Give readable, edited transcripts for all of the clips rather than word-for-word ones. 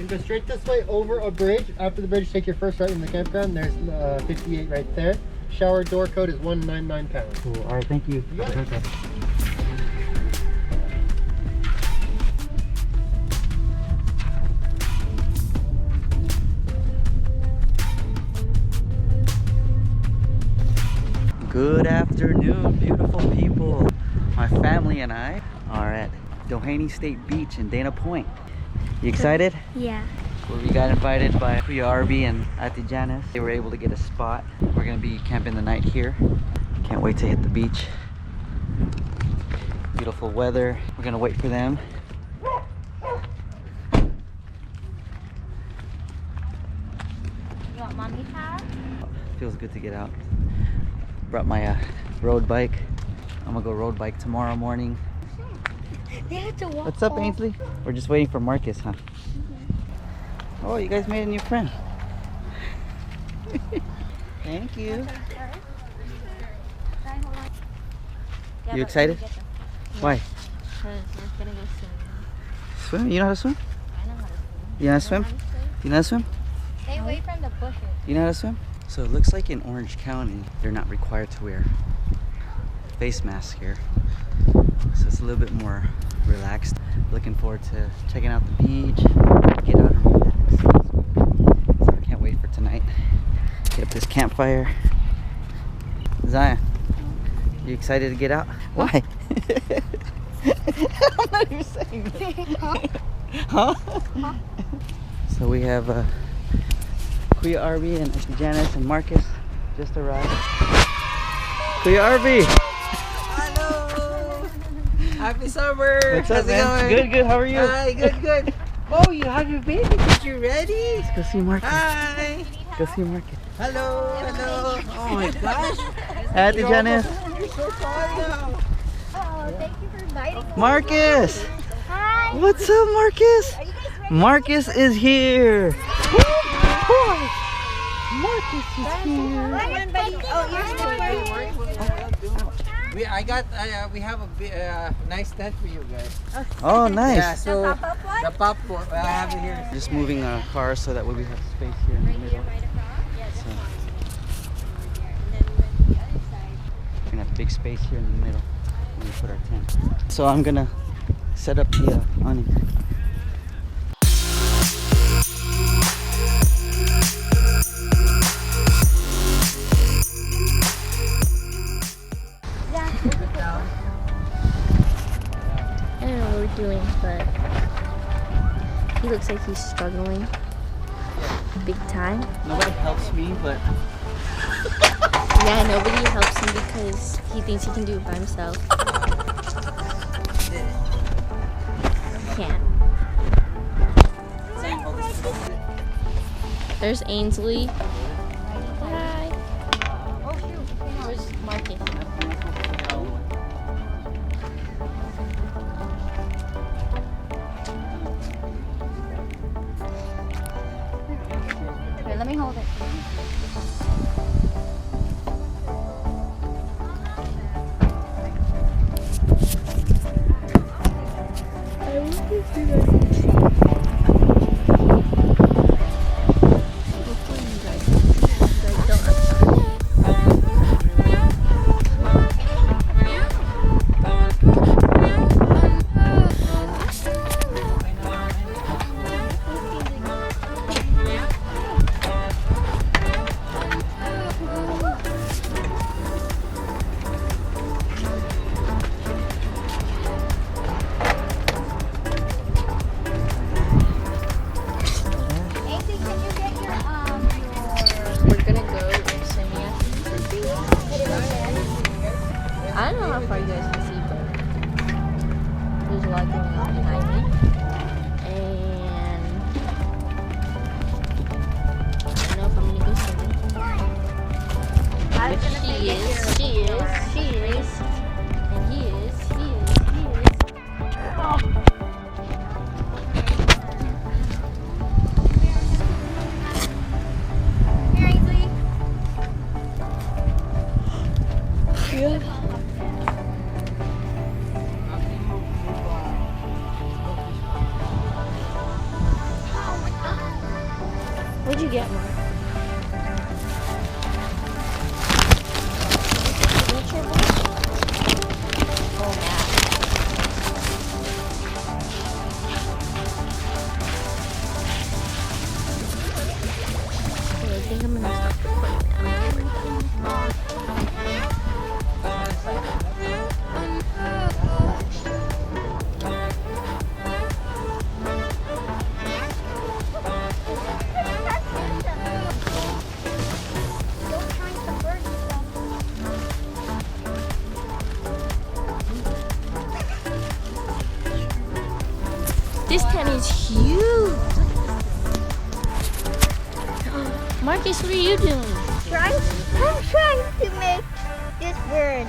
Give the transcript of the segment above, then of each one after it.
You go straight this way over a bridge. After the bridge, take your first right in the campground. There's 58 right there. Shower door code is 199 pounds. Cool. All right, thank you. You got it. Okay. Good afternoon, beautiful people. My family and I are at Doheny State Beach in Dana Point. You excited? Yeah. Well, we got invited by Kuya Arby and Ate Janice. They were able to get a spot. We're gonna be camping the night here. Can't wait to hit the beach. Beautiful weather. We're gonna wait for them. You want mommy's house? Feels good to get out. Brought my road bike. I'm gonna go road bike tomorrow morning. They had to walk. What's up, Ainsley? We're just waiting for Marcus, huh? Oh, you guys made a new friend. Thank you. You excited? Why? Because we're gonna go swimming. Swim? You know how to swim? I know how to swim. You know how to swim? You know how to swim? Stay away from the bushes. You know how to swim? So it looks like in Orange County, they're not required to wear face masks here. So it's a little bit more relaxed. Looking forward to checking out the beach, get out and relax. So I can't wait for tonight. Get up this campfire. Zion, you excited to get out? Why? I'm not even saying that. Huh? So we have Kuya Arby and Auntie Janice and Marcus just arrived. Kuya Arby! Hello! Happy summer! What's up, How's it man? going? Good, good. How are you? Hi, good. Oh, you have your baby. Did you ready? Let's go see Marcus. Hi! Go see Marcus. Hello! Oh my gosh! Auntie Janice. You're so tall now. Oh, thank you for inviting me. Marcus! Hi. What's up, Marcus? Are you guys ready? Marcus is here! Marcus is here! Come on, buddy. Oh, you're still We have a nice tent for you guys. Oh, Yeah, nice. so The pop-up one? the pop one, I have it here. Just moving our car so that way we have space here in the middle. right across? Yeah, So And then we went to the other side. we're gonna have big space here in the middle when we put our tent. So I'm gonna set up the awning. I don't know what we're doing, but he looks like he's struggling big time. Nobody helps me, but Yeah, nobody helps him because he thinks he can do it by himself. He can't. There's Ainsley. Hi. Where's Marcus? Here, let me hold it. I want to see that. Before you guys. you get, Mark? Oh, yeah. Okay, I think I'm gonna stop recording now. This tent is huge. Marcus, what are you doing? I'm trying to make this bird.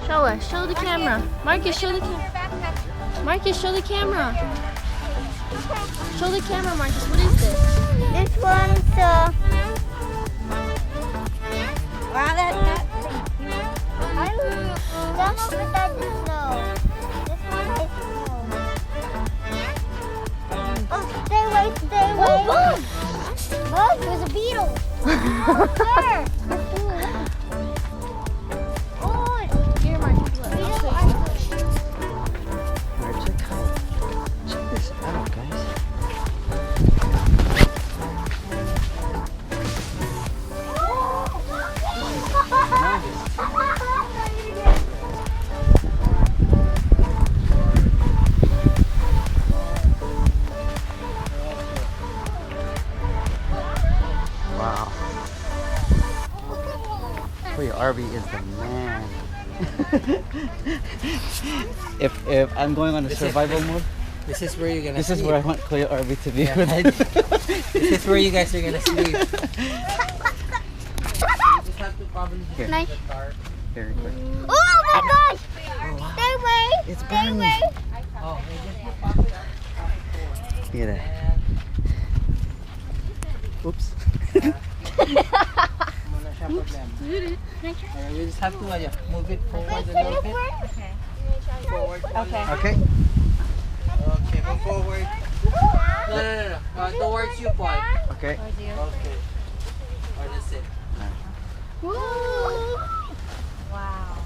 Show us. Show the camera. Marcus, show the camera. Marcus, show the camera. Show the camera, Marcus. What is this? This one's wow, that's not I'm some of it has snow. This one has snow. Oh, stay away, stay away. Oh, bug! Bug, there's a beetle. There. Oh, Here, Marcus. Look. beetle. Alright, check this out, guys. Wow. Koya RV is the man. if I'm going on the survival mode, This is where you're gonna this sleep. is where I want Koya RV to be. Yeah. With This is where you guys are gonna sleep. You just have to probably Here. Nice. the car. Very quick. Oh my gosh! Stay away. It's Stay burning. away. Oh, they just pop it up. Look at that. Oops. Muna siya problem. We just have to move it forward a little bit. Forward. Okay. Okay. Okay, move forward. No. Towards you, Paul. Okay. Okay. Or that's it. Wow.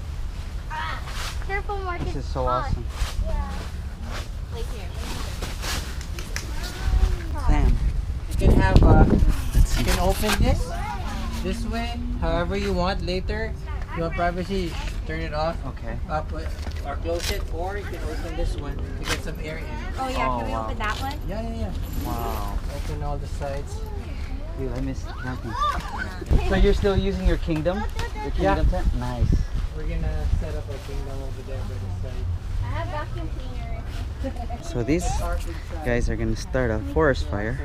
Careful, Marcus. This is so awesome. Sam. You can have Let's you see. can open this way, however you want later. If you want privacy, turn it off. Okay. Up or close it, or you can open this one to get some air in. Oh yeah, Oh, can we wow. open that one? Yeah. Wow. Open all the sides. Dude, I miss camping. So you're still using your kingdom? Your Yeah. kingdom tent? Nice. We're gonna set up a kingdom over there by the side. I have vacuum cleaner. So these guys are gonna start a forest fire.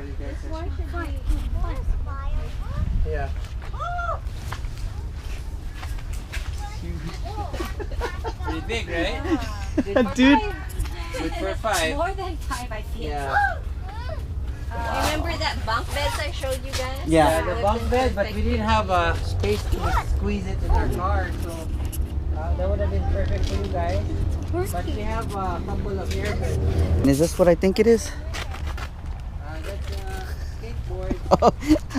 Yeah. Pretty big, right? Dude. Good for 5. More than 5, I feel. Yeah. Remember that bunk beds I showed you guys? Yeah. The bunk bed, but we didn't have a space to squeeze it in our car, so that would have been perfect for you guys. But we have a couple of air beds. Is this what I think it is? That's a skateboard.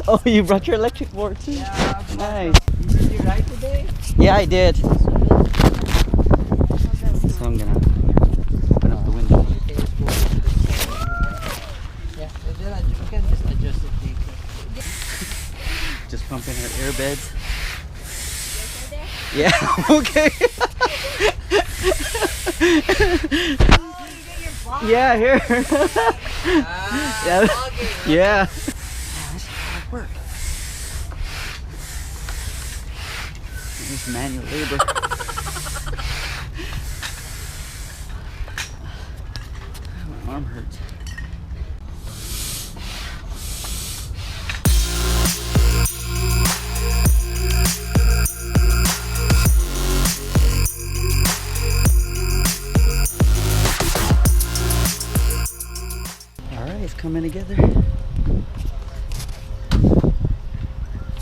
Oh, you brought your electric board too? Yeah. Nice. Did you ride today? Yeah, I did. So I'm gonna open up the window. Okay, let's go to this side. Yeah, you can just adjust it later. Just pumping her air beds. Yeah, okay. Yeah, here. Yeah. Yeah. This is a lot of work. This is manual labor. My arm hurts. All right, it's coming together.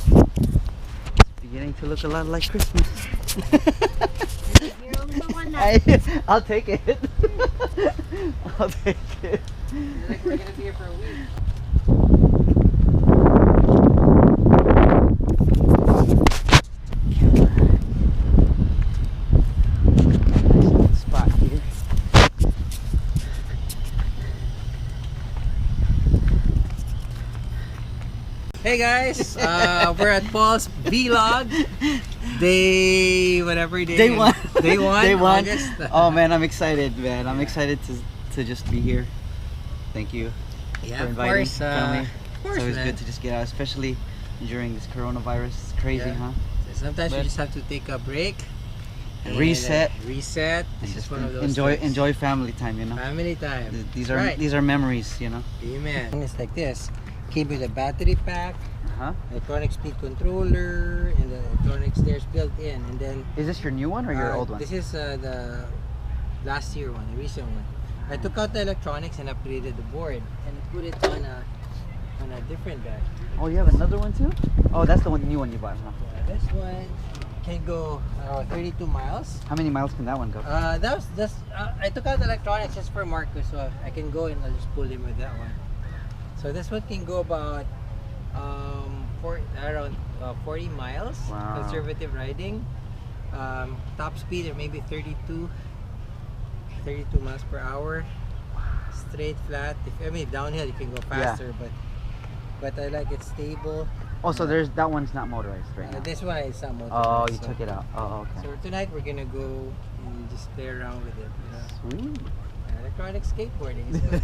It's beginning to look a lot like Christmas. You're the one I'll take it. I'll take it. Like we're gonna be here for a week. Nice spot here. Hey guys, we're at Paul's vlog. Day whatever day. Day one. Day one. Day one. August. Oh man, I'm excited, man. I'm excited to just be here. Thank you Yeah, for of inviting course. family. Of course, It's always man. good to just get out, especially during this coronavirus. It's crazy, Yeah. huh? Sometimes you But- just have to take a break. And reset. Reset. And This is just one of those enjoy times. enjoy family time, you know. Family time. These are Right. these are memories, you know. Amen. And it's like this. Came with a battery pack, Huh? electronic speed controller, and the electronic stairs built in. And then Is this your new one or your old one? This is the last year one, the recent one. I took out the electronics and upgraded the board and put it on a different bag. Oh, you have another one too? Oh, that's the new one you bought, huh? This one can go 32 miles. How many miles can that one go? That was just I took out the electronics just for Marcus, so I can go and I'll just pull him with that one. So this one can go about around 40 miles. Wow. Conservative riding. Top speed or maybe 32 miles per hour. Straight flat. If downhill you can go faster, but I like it stable. Oh, so there's that one's not motorized right now. This one is not motorized. Oh, you so- took it out. Oh, okay. So tonight we're gonna go and just play around with it. You know? Sweet. Electronic skateboarding is good.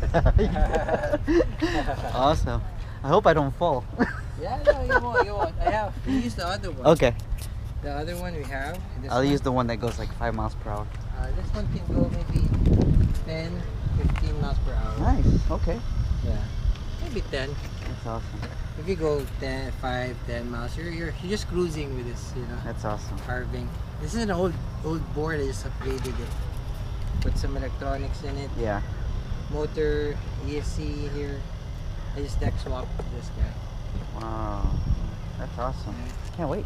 Awesome. I hope I don't fall. Yeah, no, you won't. We use the other one. Okay. The other one we have. This I'll one, use the one that goes like 5 miles per hour. This one can go maybe 10, 15 miles per hour. Nice. Okay. Yeah. Maybe 10. That's awesome. If you go 10 miles, you're just cruising with this, you know. That's awesome. Carving. This is an old board. I just upgraded it. Put some electronics in it. Yeah. Motor, ESC here. I just deck swapped this guy. Wow. That's awesome. Can't wait.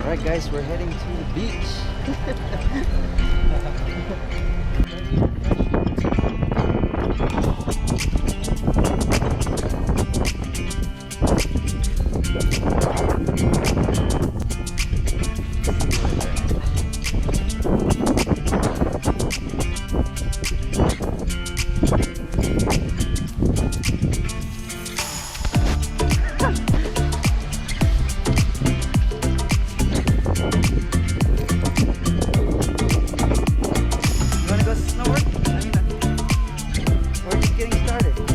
Alright guys, we're heading to the beach. You wanna go snowboard? I mean, we're just getting started.